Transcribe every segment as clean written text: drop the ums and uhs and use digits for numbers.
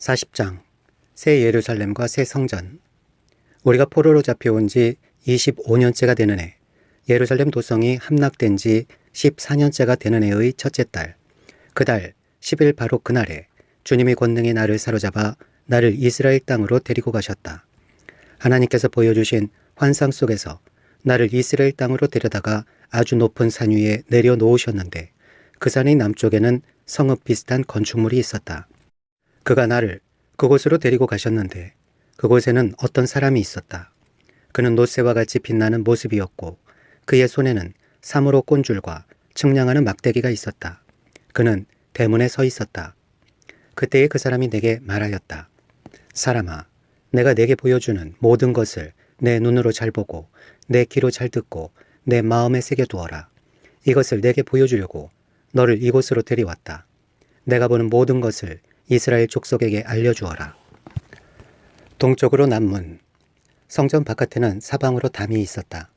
40장 새 예루살렘과 새 성전. 우리가 포로로 잡혀온 지 25년째가 되는 해, 예루살렘 도성이 함락된 지 14년째가 되는 해의 첫째 달, 그 달 10일 바로 그날에 주님의 권능이 나를 사로잡아 나를 이스라엘 땅으로 데리고 가셨다. 하나님께서 보여주신 환상 속에서 나를 이스라엘 땅으로 데려다가 아주 높은 산 위에 내려놓으셨는데, 그 산의 남쪽에는 성읍 비슷한 건축물이 있었다. 그가 나를 그곳으로 데리고 가셨는데, 그곳에는 어떤 사람이 있었다. 그는 노새와 같이 빛나는 모습이었고, 그의 손에는 사무로 꼰줄과 측량하는 막대기가 있었다. 그는 대문에 서 있었다. 그때에 그 사람이 내게 말하였다. 사람아, 내가 내게 보여주는 모든 것을 내 눈으로 잘 보고 내 귀로 잘 듣고 내 마음에 새겨두어라. 이것을 내게 보여주려고 너를 이곳으로 데려왔다. 내가 보는 모든 것을 이스라엘 족속에게 알려주어라. 동쪽으로 남문. 성전 바깥에는 사방으로 담이 있었다.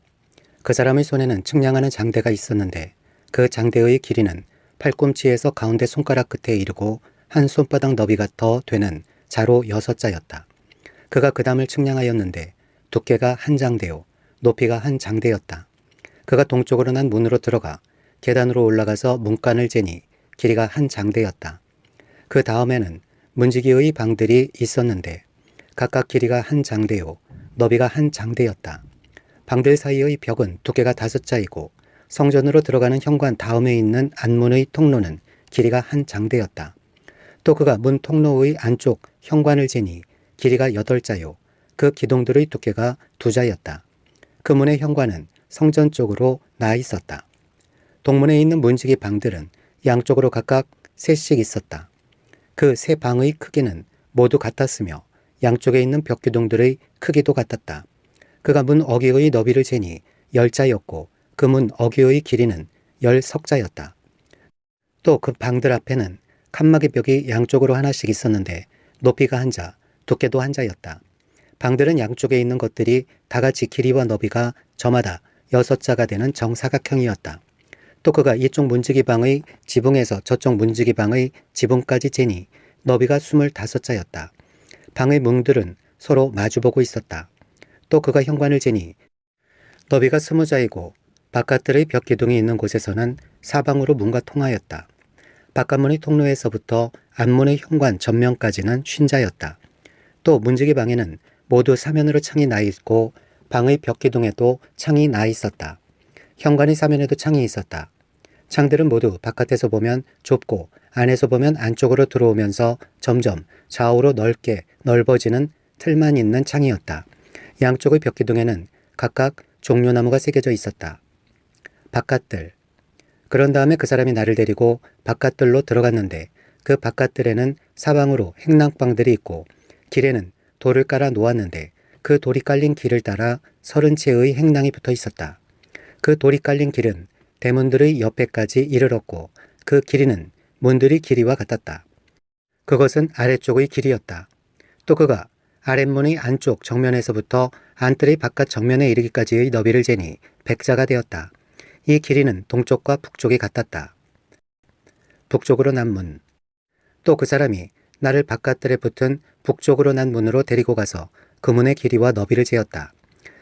그 사람의 손에는 측량하는 장대가 있었는데, 그 장대의 길이는 팔꿈치에서 가운데 손가락 끝에 이르고 한 손바닥 너비가 더 되는 자로 6자였다. 그가 그 담을 측량하였는데 두께가 한 장대요, 높이가 한 장대였다. 그가 동쪽으로 난 문으로 들어가 계단으로 올라가서 문간을 재니 길이가 한 장대였다. 그 다음에는 문지기의 방들이 있었는데 각각 길이가 한 장대요, 너비가 한 장대였다. 방들 사이의 벽은 두께가 5자이고 성전으로 들어가는 현관 다음에 있는 안문의 통로는 길이가 한 장대였다. 또 그가 문 통로의 안쪽 현관을 재니 길이가 8자요, 그 기둥들의 두께가 2자였다. 그 문의 현관은 성전 쪽으로 나 있었다. 동문에 있는 문지기 방들은 양쪽으로 각각 3씩 있었다. 그 3방의 크기는 모두 같았으며 양쪽에 있는 벽기둥들의 크기도 같았다. 그가 문 어귀의 너비를 재니 10자였고 그 문 어귀의 길이는 10석자였다. 또 그 방들 앞에는 칸막이 벽이 양쪽으로 하나씩 있었는데 높이가 1자, 두께도 1자였다. 방들은 양쪽에 있는 것들이 다같이 길이와 너비가 저마다 6자가 되는 정사각형이었다. 또 그가 이쪽 문지기 방의 지붕에서 저쪽 문지기 방의 지붕까지 재니 너비가 25자였다. 방의 문들은 서로 마주보고 있었다. 또 그가 현관을 재니 너비가 20자이고 바깥들의 벽기둥이 있는 곳에서는 사방으로 문과 통하였다. 바깥문의 통로에서부터 안문의 현관 전면까지는 50자였다. 또 문지기 방에는 모두 사면으로 창이 나 있고 방의 벽기둥에도 창이 나 있었다. 현관의 사면에도 창이 있었다. 창들은 모두 바깥에서 보면 좁고 안에서 보면 안쪽으로 들어오면서 점점 좌우로 넓게 넓어지는 틀만 있는 창이었다. 양쪽의 벽기둥에는 각각 종려나무가 새겨져 있었다. 바깥들. 그런 다음에 그 사람이 나를 데리고 바깥들로 들어갔는데, 그 바깥들에는 사방으로 행랑방들이 있고 길에는 돌을 깔아 놓았는데 그 돌이 깔린 길을 따라 30채의 행랑이 붙어 있었다. 그 돌이 깔린 길은 대문들의 옆에까지 이르렀고 그 길이는 문들의 길이와 같았다. 그것은 아래쪽의 길이었다. 또 그가 아랫문의 안쪽 정면에서부터 안뜰의 바깥 정면에 이르기까지의 너비를 재니 100자가 되었다. 이 길이는 동쪽과 북쪽이 같았다. 북쪽으로 난 문. 또 그 사람이 나를 바깥들에 붙은 북쪽으로 난 문으로 데리고 가서 그 문의 길이와 너비를 재었다.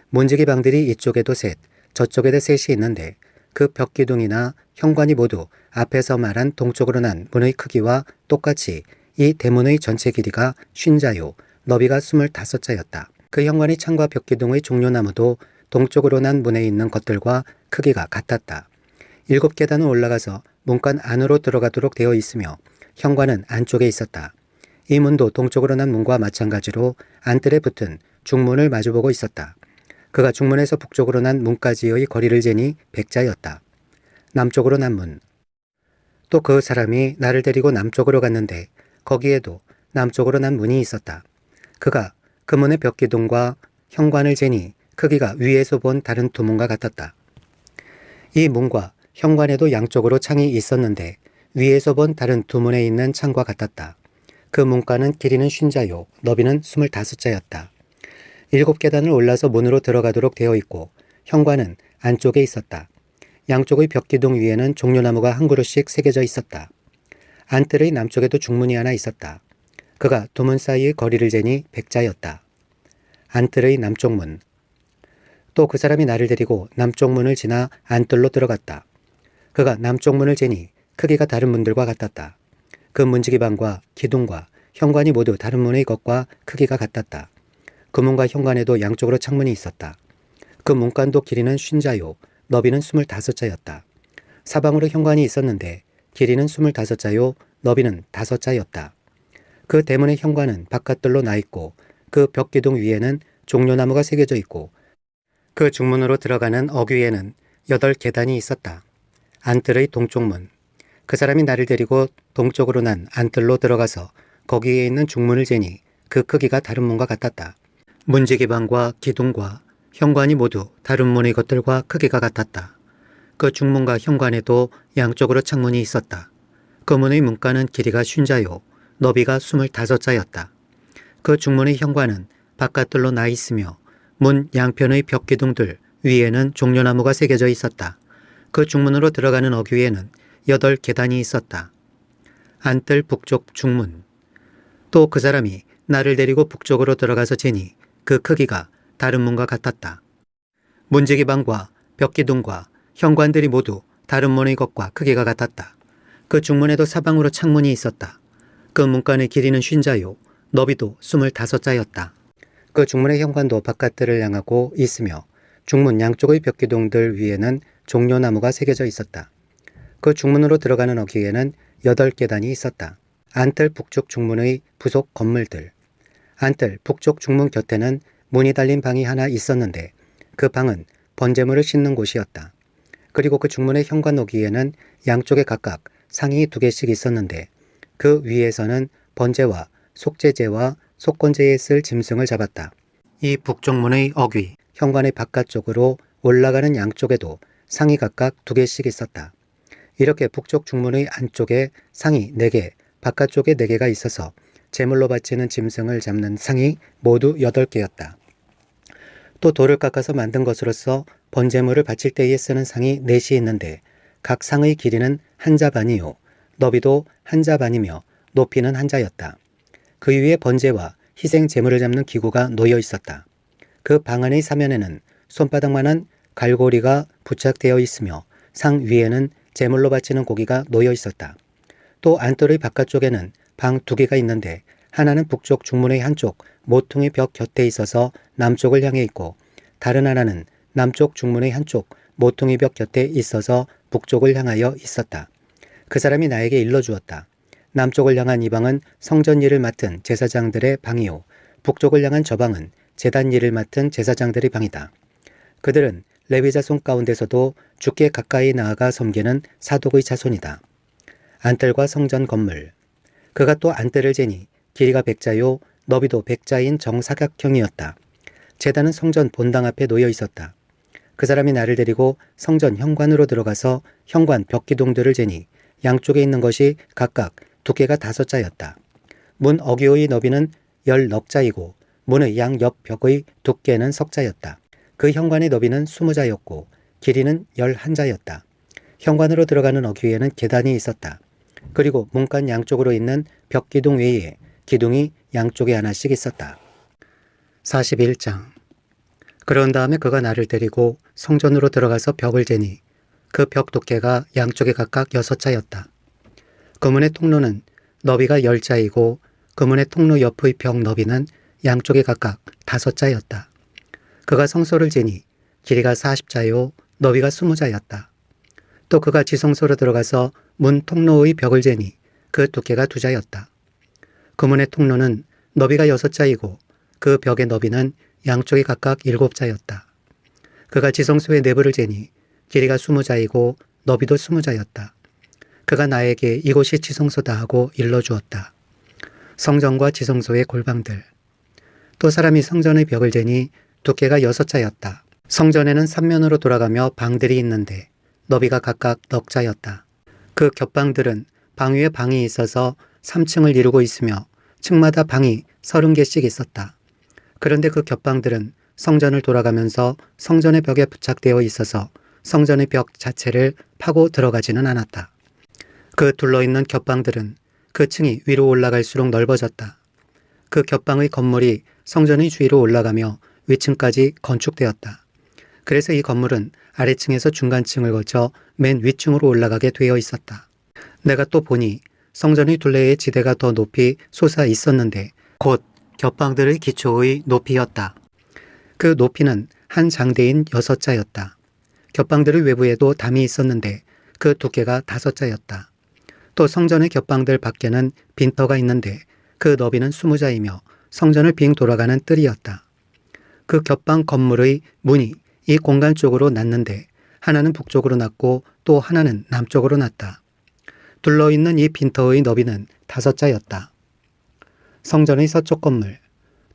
문지기 방들이 이쪽에도 셋, 저쪽에도 셋이 있는데 그 벽기둥이나 현관이 모두 앞에서 말한 동쪽으로 난 문의 크기와 똑같이 이 대문의 전체 길이가 50자요, 너비가 25자였다. 그 현관의 창과 벽기둥의 종려나무도 동쪽으로 난 문에 있는 것들과 크기가 같았다. 7계단을 올라가서 문간 안으로 들어가도록 되어 있으며 현관은 안쪽에 있었다. 이 문도 동쪽으로 난 문과 마찬가지로 안뜰에 붙은 중문을 마주보고 있었다. 그가 중문에서 북쪽으로 난 문까지의 거리를 재니 100자였다. 남쪽으로 난 문. 또 그 사람이 나를 데리고 남쪽으로 갔는데 거기에도 남쪽으로 난 문이 있었다. 그가 그 문의 벽기둥과 현관을 재니 크기가 위에서 본 다른 2문과 같았다. 이 문과 현관에도 양쪽으로 창이 있었는데 위에서 본 다른 2문에 있는 창과 같았다. 그 문가는 길이는 50자요, 너비는 25자였다. 7계단을 올라서 문으로 들어가도록 되어 있고 현관은 안쪽에 있었다. 양쪽의 벽기둥 위에는 종려나무가 한 그루씩 새겨져 있었다. 안뜰의 남쪽에도 중문이 하나 있었다. 그가 두 문 사이의 거리를 재니 백자였다. 안뜰의 남쪽 문. 또 그 사람이 나를 데리고 남쪽 문을 지나 안뜰로 들어갔다. 그가 남쪽 문을 재니 크기가 다른 문들과 같았다. 그 문지기방과 기둥과 현관이 모두 다른 문의 것과 크기가 같았다. 그 문과 현관에도 양쪽으로 창문이 있었다. 그 문간도 길이는 50자요 너비는 25자였다. 사방으로 현관이 있었는데 길이는 25자요 너비는 5자였다. 그 대문의 현관은 바깥들로 나 있고 그 벽기둥 위에는 종려나무가 새겨져 있고 그 중문으로 들어가는 어귀에는 8계단이 있었다. 안뜰의 동쪽 문. 그 사람이 나를 데리고 동쪽으로 난 안뜰로 들어가서 거기에 있는 중문을 재니 그 크기가 다른 문과 같았다. 문지기방과 기둥과 현관이 모두 다른 문의 것들과 크기가 같았다. 그 중문과 현관에도 양쪽으로 창문이 있었다. 그 문의 문간은 길이가 50자요 너비가 25자였다. 그 중문의 현관은 바깥들로 나 있으며 문 양편의 벽기둥들 위에는 종려나무가 새겨져 있었다. 그 중문으로 들어가는 어귀에는 8계단이 있었다. 안뜰 북쪽 중문. 또 그 사람이 나를 데리고 북쪽으로 들어가서 재니 그 크기가 다른 문과 같았다. 문지기방과 벽기둥과 현관들이 모두 다른 문의 것과 크기가 같았다. 그 중문에도 사방으로 창문이 있었다. 그 문간의 길이는 50자요 너비도 25자였다. 그 중문의 현관도 바깥들을 향하고 있으며 중문 양쪽의 벽기둥들 위에는 종려나무가 새겨져 있었다. 그 중문으로 들어가는 어귀에는 8계단이 있었다. 안뜰 북쪽 중문의 부속 건물들. 안뜰 북쪽 중문 곁에는 문이 달린 방이 하나 있었는데 그 방은 번제물을 씻는 곳이었다. 그리고 그 중문의 현관 어귀에는 양쪽에 각각 상이 2개씩 있었는데 그 위에서는 번제와 속죄제와 속건제에 쓸 짐승을 잡았다. 이 북쪽 문의 어귀, 현관의 바깥쪽으로 올라가는 양쪽에도 상이 각각 2개씩 있었다. 이렇게 북쪽 중문의 안쪽에 상이 4개, 바깥쪽에 4개가 있어서 제물로 바치는 짐승을 잡는 상이 모두 8개였다. 또 돌을 깎아서 만든 것으로서 번제물을 바칠 때에 쓰는 상이 4시 있는데 각 상의 길이는 1자 반이요 너비도 1자 반이며 높이는 1자였다. 그 위에 번제와 희생 제물을 잡는 기구가 놓여 있었다. 그 방 안의 사면에는 손바닥만한 갈고리가 부착되어 있으며 상 위에는 제물로 바치는 고기가 놓여 있었다. 또 안뜰의 바깥쪽에는 방 2개가 있는데 하나는 북쪽 중문의 한쪽 모퉁이 벽 곁에 있어서 남쪽을 향해 있고 다른 하나는 남쪽 중문의 한쪽 모퉁이 벽 곁에 있어서 북쪽을 향하여 있었다. 그 사람이 나에게 일러주었다. 남쪽을 향한 이 방은 성전 일을 맡은 제사장들의 방이요 북쪽을 향한 저 방은 제단 일을 맡은 제사장들의 방이다. 그들은 레위 자손 가운데서도 주께 가까이 나아가 섬기는 사독의 자손이다. 안뜰과 성전 건물. 그가 또 안뜰을 재니 길이가 100자요 너비도 100자인 정사각형이었다. 제단은 성전 본당 앞에 놓여 있었다. 그 사람이 나를 데리고 성전 현관으로 들어가서 현관 벽기둥들을 재니 양쪽에 있는 것이 각각 두께가 5자였다. 문 어귀의 너비는 10넉자이고 문의 양 옆 벽의 두께는 석자였다. 그 현관의 너비는 20자였고 길이는 11자였다. 현관으로 들어가는 어귀에는 계단이 있었다. 그리고 문간 양쪽으로 있는 벽기둥 외에 기둥이 양쪽에 하나씩 있었다. 41장. 그런 다음에 그가 나를 데리고 성전으로 들어가서 벽을 재니 그 벽 두께가 양쪽에 각각 6자였다. 그 문의 통로는 너비가 10자이고 그 문의 통로 옆의 벽 너비는 양쪽에 각각 5자였다. 그가 성소를 재니 길이가 40자요 너비가 20자였다. 또 그가 지성소로 들어가서 문 통로의 벽을 재니 그 두께가 2자였다. 그 문의 통로는 너비가 6자이고 그 벽의 너비는 양쪽에 각각 7자였다. 그가 지성소의 내부를 재니 길이가 20자이고 너비도 20자였다. 그가 나에게 이곳이 지성소다 하고 일러주었다. 성전과 지성소의 골방들. 또 사람이 성전의 벽을 재니 두께가 6자였다. 성전에는 3면으로 돌아가며 방들이 있는데 너비가 각각 넉자였다. 그 겹방들은 방 위에 방이 있어서 3층을 이루고 있으며 층마다 방이 30개씩 있었다. 그런데 그 겹방들은 성전을 돌아가면서 성전의 벽에 부착되어 있어서 성전의 벽 자체를 파고 들어가지는 않았다. 그 둘러있는 겹방들은 그 층이 위로 올라갈수록 넓어졌다. 그 겹방의 건물이 성전의 주위로 올라가며 위층까지 건축되었다. 그래서 이 건물은 아래층에서 중간층을 거쳐 맨 위층으로 올라가게 되어 있었다. 내가 또 보니 성전의 둘레의 지대가 더 높이 솟아 있었는데 곧 겹방들의 기초의 높이였다. 그 높이는 한 장대인 6자였다. 겹방들의 외부에도 담이 있었는데 그 두께가 5자였다. 또 성전의 겹방들 밖에는 빈터가 있는데 그 너비는 20자이며 성전을 빙 돌아가는 뜰이었다. 그 겹방 건물의 문이 이 공간 쪽으로 났는데 하나는 북쪽으로 났고 또 하나는 남쪽으로 났다. 둘러있는 이 빈터의 너비는 5자였다. 성전의 서쪽 건물,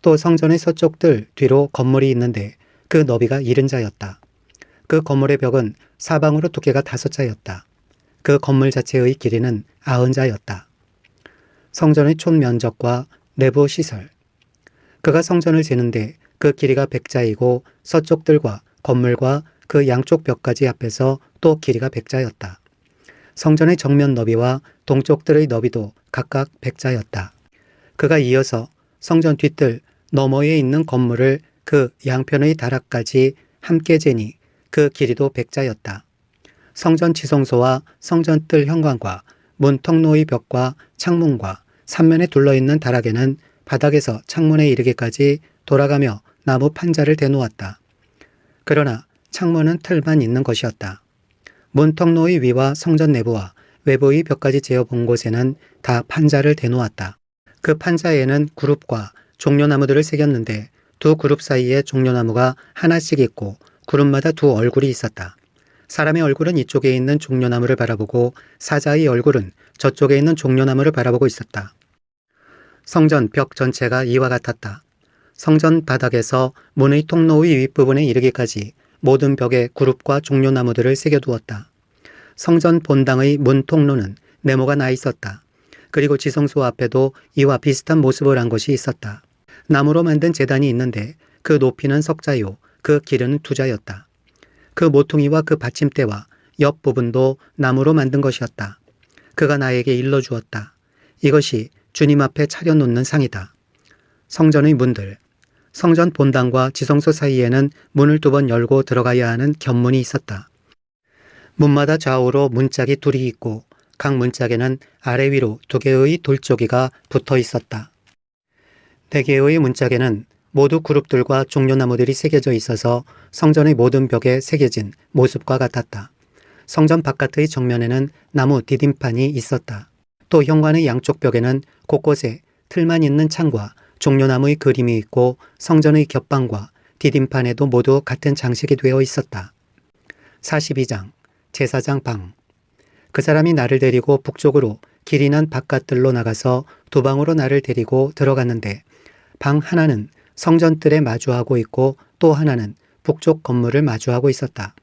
또 성전의 서쪽 뜰 뒤로 건물이 있는데 그 너비가 70자였다. 그 건물의 벽은 사방으로 두께가 5자였다. 그 건물 자체의 길이는 90자였다. 성전의 총 면적과 내부 시설. 그가 성전을 재는데 그 길이가 100자이고 서쪽 뜰과 건물과 그 양쪽 벽까지 합해서 또 길이가 100자였다. 성전의 정면 너비와 동쪽 뜰의 너비도 각각 100자였다. 그가 이어서 성전 뒷뜰 너머에 있는 건물을 그 양편의 다락까지 함께 재니 그 길이도 100자였다. 성전 지성소와 성전 뜰 현관과 문 통로의 벽과 창문과 삼면에 둘러있는 다락에는 바닥에서 창문에 이르기까지 돌아가며 나무 판자를 대놓았다. 그러나 창문은 틀만 있는 것이었다. 문 통로의 위와 성전 내부와 외부의 벽까지 재어본 곳에는 다 판자를 대놓았다. 그 판자에는 그룹과 종려나무들을 새겼는데 두 그룹 사이에 종려나무가 하나씩 있고 그룹마다 두 얼굴이 있었다. 사람의 얼굴은 이쪽에 있는 종려나무를 바라보고 사자의 얼굴은 저쪽에 있는 종려나무를 바라보고 있었다. 성전 벽 전체가 이와 같았다. 성전 바닥에서 문의 통로의 윗부분에 이르기까지 모든 벽에 그룹과 종려나무들을 새겨두었다. 성전 본당의 문 통로는 네모가 나 있었다. 그리고 지성소 앞에도 이와 비슷한 모습을 한 것이 있었다. 나무로 만든 제단이 있는데 그 높이는 10자요, 그 길이는 2자였다. 그 모퉁이와 그 받침대와 옆 부분도 나무로 만든 것이었다. 그가 나에게 일러주었다. 이것이 주님 앞에 차려놓는 상이다. 성전의 문들. 성전 본당과 지성소 사이에는 문을 2번 열고 들어가야 하는 견문이 있었다. 문마다 좌우로 문짝이 둘이 있고 각 문짝에는 아래 위로 2개의 돌조기가 붙어 있었다. 4개의 문짝에는 모두 그룹들과 종려나무들이 새겨져 있어서 성전의 모든 벽에 새겨진 모습과 같았다. 성전 바깥의 정면에는 나무 디딤판이 있었다. 또 현관의 양쪽 벽에는 곳곳에 틀만 있는 창과 종려나무의 그림이 있고 성전의 겹방과 디딤판에도 모두 같은 장식이 되어 있었다. 42장 제사장 방. 그 사람이 나를 데리고 북쪽으로 길이 난 바깥들로 나가서 두 방으로 나를 데리고 들어갔는데 방 하나는 성전뜰에 마주하고 있고 또 하나는 북쪽 건물을 마주하고 있었다.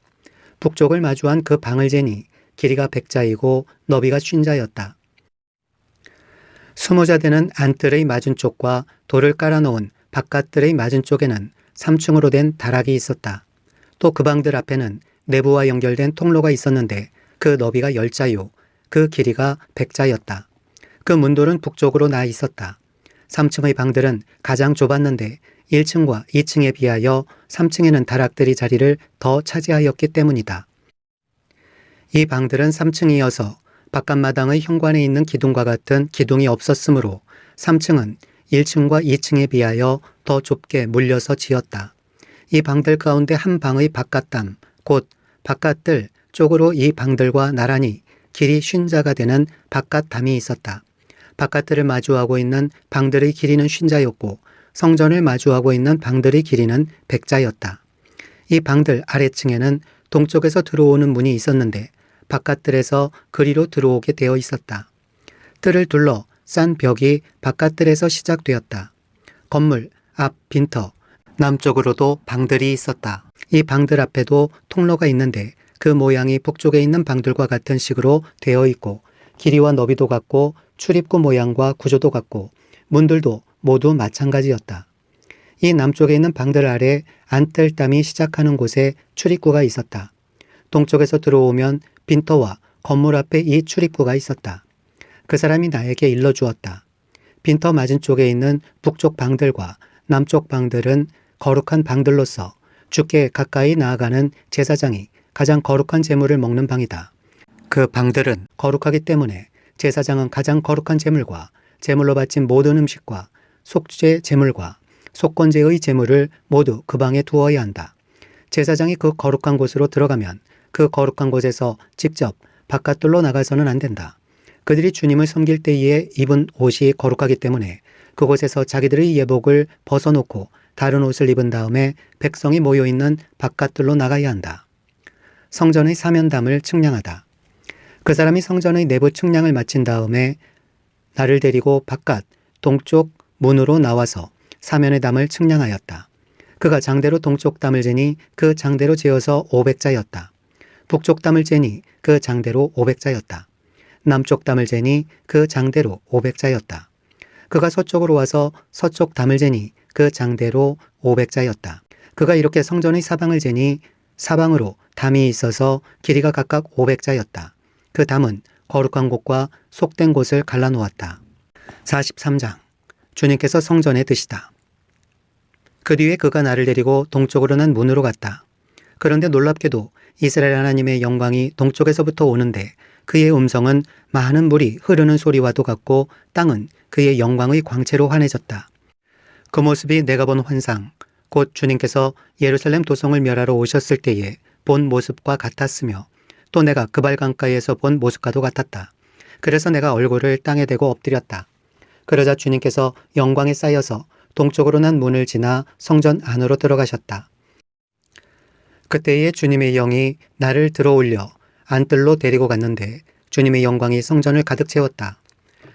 북쪽을 마주한 그 방을 재니 길이가 100자이고 너비가 50자였다. 20자 되는 안뜰의 맞은쪽과 돌을 깔아놓은 바깥뜰의 맞은쪽에는 3층으로 된 다락이 있었다. 또 그 방들 앞에는 내부와 연결된 통로가 있었는데 그 너비가 10자요, 그 길이가 100자였다. 그 문돌은 북쪽으로 나 있었다. 3층의 방들은 가장 좁았는데 1층과 2층에 비하여 3층에는 다락들이 자리를 더 차지하였기 때문이다. 이 방들은 3층이어서 바깥마당의 현관에 있는 기둥과 같은 기둥이 없었으므로 3층은 1층과 2층에 비하여 더 좁게 물려서 지었다. 이 방들 가운데 한 방의 바깥담, 곧 바깥들 쪽으로 이 방들과 나란히 길이 50자가 되는 바깥담이 있었다. 바깥들을 마주하고 있는 방들의 길이는 50자였고 성전을 마주하고 있는 방들의 길이는 100자였다. 이 방들 아래층에는 동쪽에서 들어오는 문이 있었는데 바깥뜰에서 그리로 들어오게 되어 있었다. 뜰을 둘러 싼 벽이 바깥뜰에서 시작되었다. 건물 앞 빈터 남쪽으로도 방들이 있었다. 이 방들 앞에도 통로가 있는데 그 모양이 북쪽에 있는 방들과 같은 식으로 되어 있고 길이와 너비도 같고 출입구 모양과 구조도 같고 문들도 모두 마찬가지였다. 이 남쪽에 있는 방들 아래 안뜰담이 시작하는 곳에 출입구가 있었다. 동쪽에서 들어오면 빈터와 건물 앞에 이 출입구가 있었다. 그 사람이 나에게 일러주었다. 빈터 맞은쪽에 있는 북쪽 방들과 남쪽 방들은 거룩한 방들로서 주께 가까이 나아가는 제사장이 가장 거룩한 제물을 먹는 방이다. 그 방들은 거룩하기 때문에 제사장은 가장 거룩한 제물과 제물로 바친 모든 음식과 속죄 제물과 속건제의 제물을 모두 그 방에 두어야 한다. 제사장이 그 거룩한 곳으로 들어가면 그 거룩한 곳에서 직접 바깥들로 나가서는 안 된다. 그들이 주님을 섬길 때에 입은 옷이 거룩하기 때문에 그곳에서 자기들의 예복을 벗어놓고 다른 옷을 입은 다음에 백성이 모여있는 바깥들로 나가야 한다. 성전의 사면담을 측량하다. 그 사람이 성전의 내부 측량을 마친 다음에 나를 데리고 바깥 동쪽 문으로 나와서 사면의 담을 측량하였다. 그가 장대로 동쪽 담을 재니 그 장대로 재어서 500자였다. 북쪽 담을 재니 그 장대로 500자였다. 남쪽 담을 재니 그 장대로 500자였다. 그가 서쪽으로 와서 서쪽 담을 재니 그 장대로 500자였다. 그가 이렇게 성전의 사방을 재니 사방으로 담이 있어서 길이가 각각 500자였다. 그 담은 거룩한 곳과 속된 곳을 갈라놓았다. 43장. 주님께서 성전에 드시다. 그 뒤에 그가 나를 데리고 동쪽으로 난 문으로 갔다. 그런데 놀랍게도 이스라엘 하나님의 영광이 동쪽에서부터 오는데 그의 음성은 많은 물이 흐르는 소리와도 같고 땅은 그의 영광의 광채로 환해졌다. 그 모습이 내가 본 환상, 곧 주님께서 예루살렘 도성을 멸하러 오셨을 때에 본 모습과 같았으며 또 내가 그발 강가에서 본 모습과도 같았다. 그래서 내가 얼굴을 땅에 대고 엎드렸다. 그러자 주님께서 영광에 쌓여서 동쪽으로 난 문을 지나 성전 안으로 들어가셨다. 그때에 주님의 영이 나를 들어올려 안뜰로 데리고 갔는데 주님의 영광이 성전을 가득 채웠다.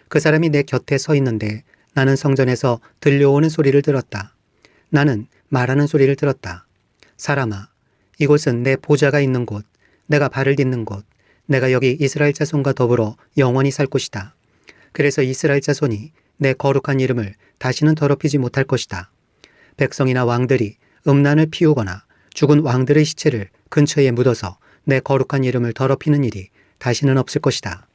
그 사람이 내 곁에 서 있는데 나는 성전에서 들려오는 소리를 들었다. 나는 말하는 소리를 들었다. 사람아, 이곳은 내 보좌가 있는 곳, 내가 발을 딛는 곳, 내가 여기 이스라엘 자손과 더불어 영원히 살 곳이다. 그래서 이스라엘 자손이 내 거룩한 이름을 다시는 더럽히지 못할 것이다. 백성이나 왕들이 음란을 피우거나 죽은 왕들의 시체를 근처에 묻어서 내 거룩한 이름을 더럽히는 일이 다시는 없을 것이다.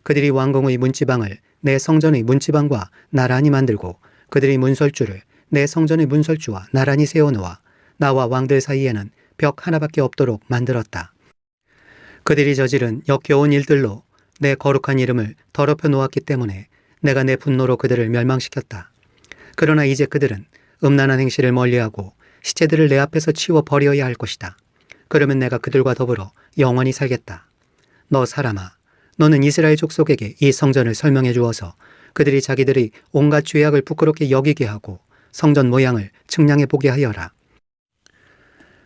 그들이 왕궁의 문지방을 내 성전의 문지방과 나란히 만들고 그들이 문설주를 내 성전의 문설주와 나란히 세워놓아 나와 왕들 사이에는 벽 하나밖에 없도록 만들었다. 그들이 저지른 역겨운 일들로 내 거룩한 이름을 더럽혀 놓았기 때문에 내가 내 분노로 그들을 멸망시켰다. 그러나 이제 그들은 음란한 행실을 멀리하고 시체들을 내 앞에서 치워 버려야 할 것이다. 그러면 내가 그들과 더불어 영원히 살겠다. 너 사람아, 너는 이스라엘 족속에게 이 성전을 설명해 주어서 그들이 자기들의 온갖 죄악을 부끄럽게 여기게 하고 성전 모양을 측량해 보게 하여라.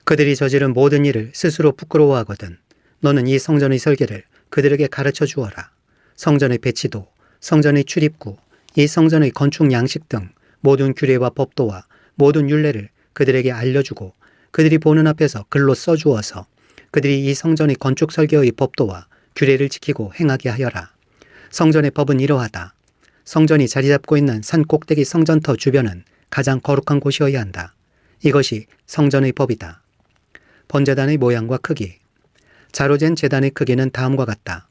그들이 저지른 모든 일을 스스로 부끄러워하거든 너는 이 성전의 설계를 그들에게 가르쳐 주어라. 성전의 배치도, 성전의 출입구, 이 성전의 건축 양식 등 모든 규례와 법도와 모든 율례를 그들에게 알려주고 그들이 보는 앞에서 글로 써주어서 그들이 이 성전의 건축 설계의 법도와 규례를 지키고 행하게 하여라. 성전의 법은 이러하다. 성전이 자리 잡고 있는 산 꼭대기 성전터 주변은 가장 거룩한 곳이어야 한다. 이것이 성전의 법이다. 번제단의 모양과 크기. 자로 잰 제단의 크기는 다음과 같다.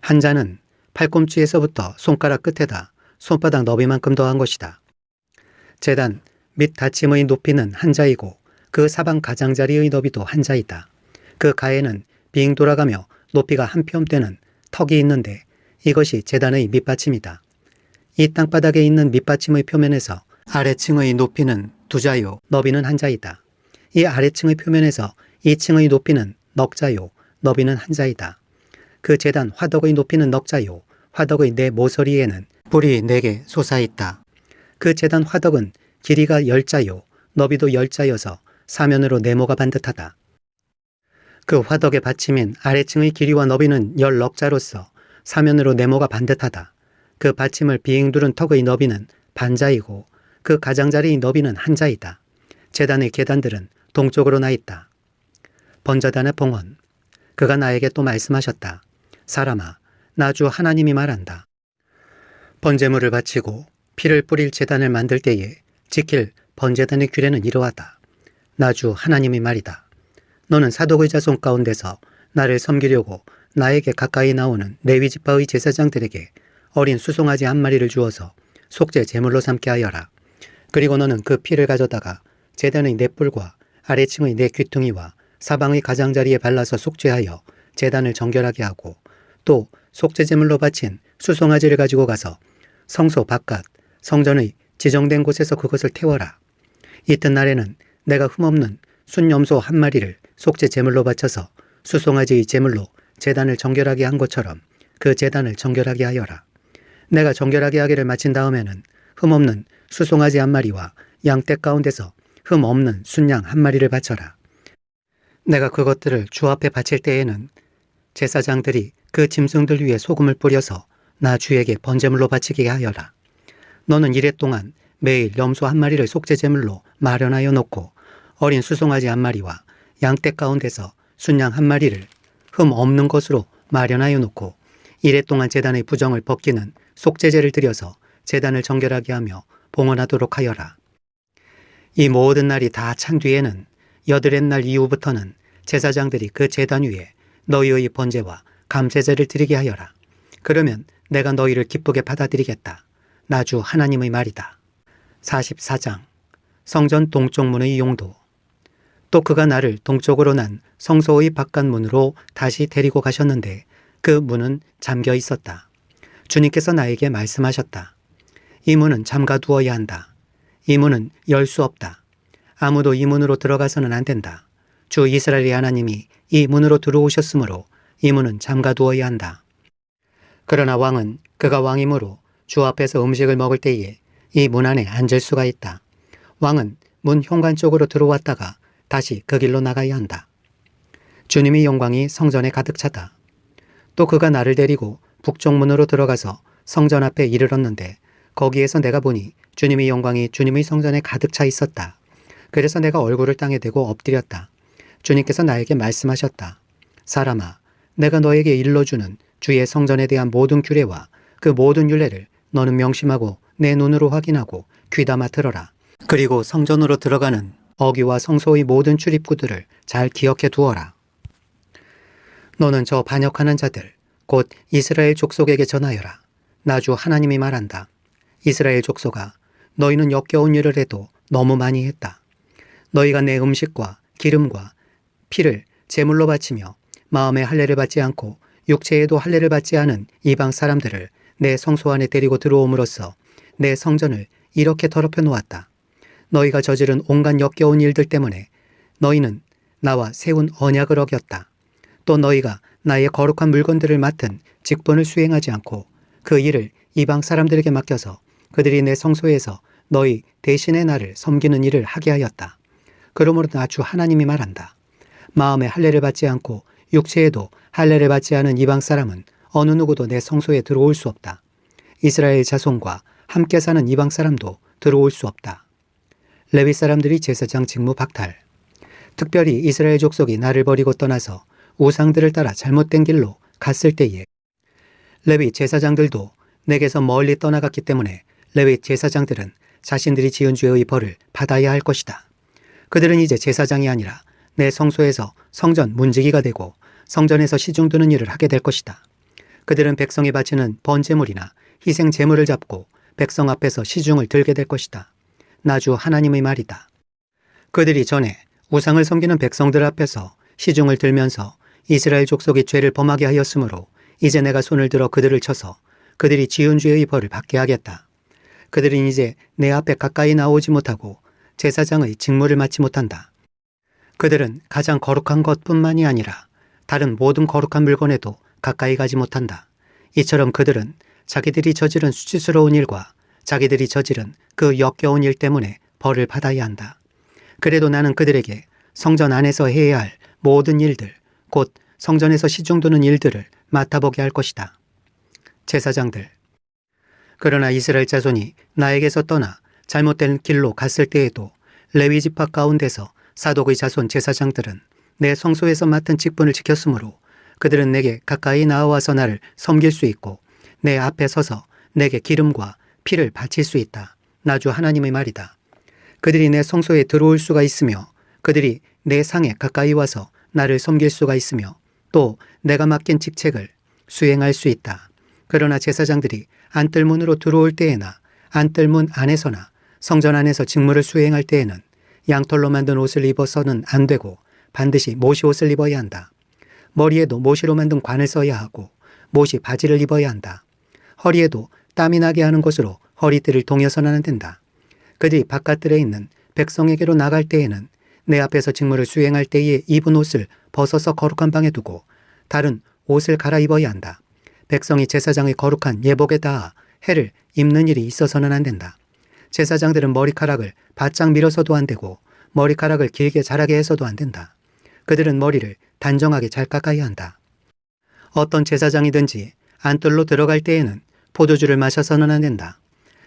한 자는 팔꿈치에서부터 손가락 끝에다 손바닥 너비만큼 더한 것이다. 제단 및 닫힘의 높이는 한 자이고 그 사방 가장자리의 너비도 한 자이다. 그 가에는 빙 돌아가며 높이가 한 뼘 되는 턱이 있는데 이것이 제단의 밑받침이다. 이 땅바닥에 있는 밑받침의 표면에서 아래층의 높이는 두 자요, 너비는 한 자이다. 이 아래층의 표면에서 2층의 높이는 넉 자요, 너비는 한 자이다. 그 제단 화덕의 높이는 넉 자요, 화덕의 네 모서리에는 뿔이 4개 솟아있다. 그 제단 화덕은 길이가 10자요, 너비도 10자여서 사면으로 네모가 반듯하다. 그 화덕의 받침인 아래층의 길이와 너비는 10넉자로서 사면으로 네모가 반듯하다. 그 받침을 비행 두른 턱의 너비는 반자이고 그 가장자리의 너비는 한 자이다. 제단의 계단들은 동쪽으로 나 있다. 번제단의 봉헌. 그가 나에게 또 말씀하셨다. 사람아, 나 주 하나님이 말한다. 번제물을 바치고 피를 뿌릴 제단을 만들 때에 지킬 번제단의 규례는 이러하다. 나 주 하나님이 말이다. 너는 사독의 자손 가운데서 나를 섬기려고 나에게 가까이 나오는 레위 지파의 제사장들에게 어린 수송아지 한 마리를 주어서 속죄 제물로 삼게 하여라. 그리고 너는 그 피를 가져다가 제단의 네 뿔과 아래층의 네 귀퉁이와 사방의 가장자리에 발라서 속죄하여 제단을 정결하게 하고, 또 속죄 제물로 바친 수송아지를 가지고 가서 성소 바깥 성전의 지정된 곳에서 그것을 태워라. 이튿날에는 내가 흠없는 순염소 한 마리를 속죄 제물로 바쳐서 수송아지의 제물로 제단을 정결하게 한 것처럼 그 제단을 정결하게 하여라. 내가 정결하게 하기를 마친 다음에는 흠없는 수송아지 한 마리와 양떼 가운데서 흠없는 순양 한 마리를 바쳐라. 내가 그것들을 주 앞에 바칠 때에는 제사장들이 그 짐승들 위에 소금을 뿌려서 나 주에게 번제물로 바치게 하여라. 너는 이레 동안 매일 염소 한 마리를 속죄 제물로 마련하여 놓고 어린 수송아지 한 마리와 양떼 가운데서 순양 한 마리를 흠 없는 것으로 마련하여 놓고 이레 동안 제단의 부정을 벗기는 속죄제를 드려서 제단을 정결하게 하며 봉헌하도록 하여라. 이 모든 날이 다 찬 뒤에는 여드렛 날 이후부터는 제사장들이 그 제단 위에 너희의 번제와 감제제를 드리게 하여라. 그러면 내가 너희를 기쁘게 받아들이겠다. 나 주 하나님의 말이다. 44장 성전 동쪽 문의 용도. 또 그가 나를 동쪽으로 난 성소의 바깥문으로 다시 데리고 가셨는데 그 문은 잠겨 있었다. 주님께서 나에게 말씀하셨다. 이 문은 잠가두어야 한다. 이 문은 열 수 없다. 아무도 이 문으로 들어가서는 안 된다. 주 이스라엘의 하나님이 이 문으로 들어오셨으므로 이 문은 잠가두어야 한다. 그러나 왕은 그가 왕이므로 주 앞에서 음식을 먹을 때에 이 문 안에 앉을 수가 있다. 왕은 문 현관 쪽으로 들어왔다가 다시 그 길로 나가야 한다. 주님의 영광이 성전에 가득 차다. 또 그가 나를 데리고 북쪽 문으로 들어가서 성전 앞에 이르렀는데 거기에서 내가 보니 주님의 영광이 주님의 성전에 가득 차 있었다. 그래서 내가 얼굴을 땅에 대고 엎드렸다. 주님께서 나에게 말씀하셨다. 사람아, 내가 너에게 일러주는 주의 성전에 대한 모든 규례와 그 모든 율례를 너는 명심하고 내 눈으로 확인하고 귀담아 들어라. 그리고 성전으로 들어가는 어귀와 성소의 모든 출입구들을 잘 기억해 두어라. 너는 저 반역하는 자들, 곧 이스라엘 족속에게 전하여라. 나 주 하나님이 말한다. 이스라엘 족속아, 너희는 역겨운 일을 해도 너무 많이 했다. 너희가 내 음식과 기름과 피를 제물로 바치며 마음에 할례를 받지 않고 육체에도 할례를 받지 않은 이방 사람들을 내 성소 안에 데리고 들어옴으로써 내 성전을 이렇게 더럽혀 놓았다. 너희가 저지른 온갖 역겨운 일들 때문에 너희는 나와 세운 언약을 어겼다. 또 너희가 나의 거룩한 물건들을 맡은 직분을 수행하지 않고 그 일을 이방 사람들에게 맡겨서 그들이 내 성소에서 너희 대신에 나를 섬기는 일을 하게 하였다. 그러므로 나 주 하나님이 말한다. 마음에 할례를 받지 않고 육체에도 할례를 받지 않은 이방 사람은 어느 누구도 내 성소에 들어올 수 없다. 이스라엘 자손과 함께 사는 이방 사람도 들어올 수 없다. 레위 사람들이 제사장 직무 박탈. 특별히 이스라엘 족속이 나를 버리고 떠나서 우상들을 따라 잘못된 길로 갔을 때에 레위 제사장들도 내게서 멀리 떠나갔기 때문에 레위 제사장들은 자신들이 지은 죄의 벌을 받아야 할 것이다. 그들은 이제 제사장이 아니라 내 성소에서 성전 문지기가 되고 성전에서 시중 드는 일을 하게 될 것이다. 그들은 백성이 바치는 번제물이나 희생 제물을 잡고 백성 앞에서 시중을 들게 될 것이다. 나 주 하나님의 말이다. 그들이 전에 우상을 섬기는 백성들 앞에서 시중을 들면서 이스라엘 족속이 죄를 범하게 하였으므로 이제 내가 손을 들어 그들을 쳐서 그들이 지은 죄의 벌을 받게 하겠다. 그들은 이제 내 앞에 가까이 나오지 못하고 제사장의 직무를 맡지 못한다. 그들은 가장 거룩한 것뿐만이 아니라 다른 모든 거룩한 물건에도 가까이 가지 못한다. 이처럼 그들은 자기들이 저지른 수치스러운 일과 자기들이 저지른 그 역겨운 일 때문에 벌을 받아야 한다. 그래도 나는 그들에게 성전 안에서 해야 할 모든 일들, 곧 성전에서 시중드는 일들을 맡아보게 할 것이다. 제사장들. 그러나 이스라엘 자손이 나에게서 떠나 잘못된 길로 갔을 때에도 레위 지파 가운데서 사독의 자손 제사장들은 내 성소에서 맡은 직분을 지켰으므로 그들은 내게 가까이 나와서 나를 섬길 수 있고 내 앞에 서서 내게 기름과 피를 바칠 수 있다. 나 주 하나님의 말이다. 그들이 내 성소에 들어올 수가 있으며 그들이 내 상에 가까이 와서 나를 섬길 수가 있으며 또 내가 맡긴 직책을 수행할 수 있다. 그러나 제사장들이 안뜰문으로 들어올 때에나 안뜰문 안에서나 성전 안에서 직무를 수행할 때에는 양털로 만든 옷을 입어서는 안 되고 반드시 모시옷을 입어야 한다. 머리에도 모시로 만든 관을 써야 하고 모시 바지를 입어야 한다. 허리에도 땀이 나게 하는 것으로 허리띠를 동여서는 안 된다. 그들이 바깥들에 있는 백성에게로 나갈 때에는 내 앞에서 직무를 수행할 때에 입은 옷을 벗어서 거룩한 방에 두고 다른 옷을 갈아입어야 한다. 백성이 제사장의 거룩한 예복에 닿아 해를 입는 일이 있어서는 안 된다. 제사장들은 머리카락을 바짝 밀어서도 안 되고 머리카락을 길게 자라게 해서도 안 된다. 그들은 머리를 단정하게 잘 깎아야 한다. 어떤 제사장이든지 안뜰로 들어갈 때에는 포도주를 마셔서는 안 된다.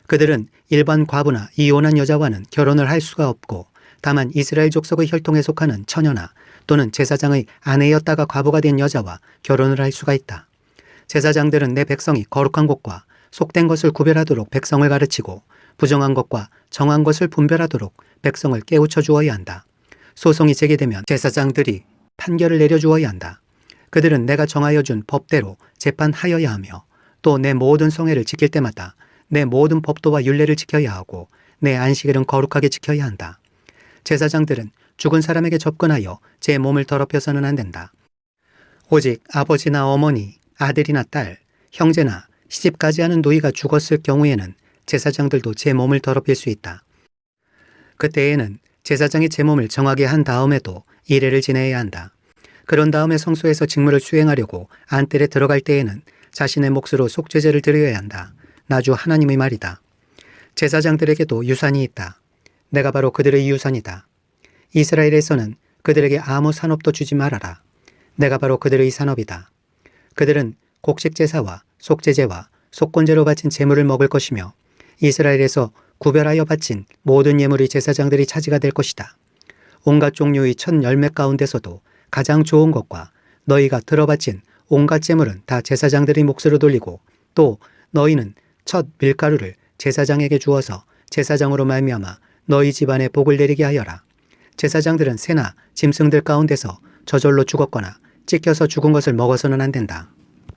그들은 일반 과부나 이혼한 여자와는 결혼을 할 수가 없고 다만 이스라엘 족속의 혈통에 속하는 처녀나 또는 제사장의 아내였다가 과부가 된 여자와 결혼을 할 수가 있다. 제사장들은 내 백성이 거룩한 것과 속된 것을 구별하도록 백성을 가르치고 부정한 것과 정한 것을 분별하도록 백성을 깨우쳐 주어야 한다. 소송이 제기되면 제사장들이 판결을 내려주어야 한다. 그들은 내가 정하여 준 법대로 재판하여야 하며 또 내 모든 성회를 지킬 때마다 내 모든 법도와 율례를 지켜야 하고 내 안식일은 거룩하게 지켜야 한다. 제사장들은 죽은 사람에게 접근하여 제 몸을 더럽혀서는 안 된다. 오직 아버지나 어머니, 아들이나 딸, 형제나 시집가지 않은 노이가 죽었을 경우에는 제사장들도 제 몸을 더럽힐 수 있다. 그때에는 제사장이 제 몸을 정하게 한 다음에도 이례를 지내야 한다. 그런 다음에 성소에서 직무를 수행하려고 안뜰에 들어갈 때에는 자신의 몫으로 속죄제를 드려야 한다. 나주 하나님의 말이다. 제사장들에게도 유산이 있다. 내가 바로 그들의 유산이다. 이스라엘에서는 그들에게 아무 산업도 주지 말아라. 내가 바로 그들의 산업이다. 그들은 곡식제사와 속죄제와 속건제로 바친 제물을 먹을 것이며 이스라엘에서 구별하여 바친 모든 예물이 제사장들이 차지가 될 것이다. 온갖 종류의 첫 열매 가운데서도 가장 좋은 것과 너희가 들어바친 온갖 제물은 다 제사장들의 몫으로 돌리고 또 너희는 첫 밀가루를 제사장에게 주어서 제사장으로 말미암아 너희 집안에 복을 내리게 하여라. 제사장들은 새나 짐승들 가운데서 저절로 죽었거나 찢겨서 죽은 것을 먹어서는 안 된다.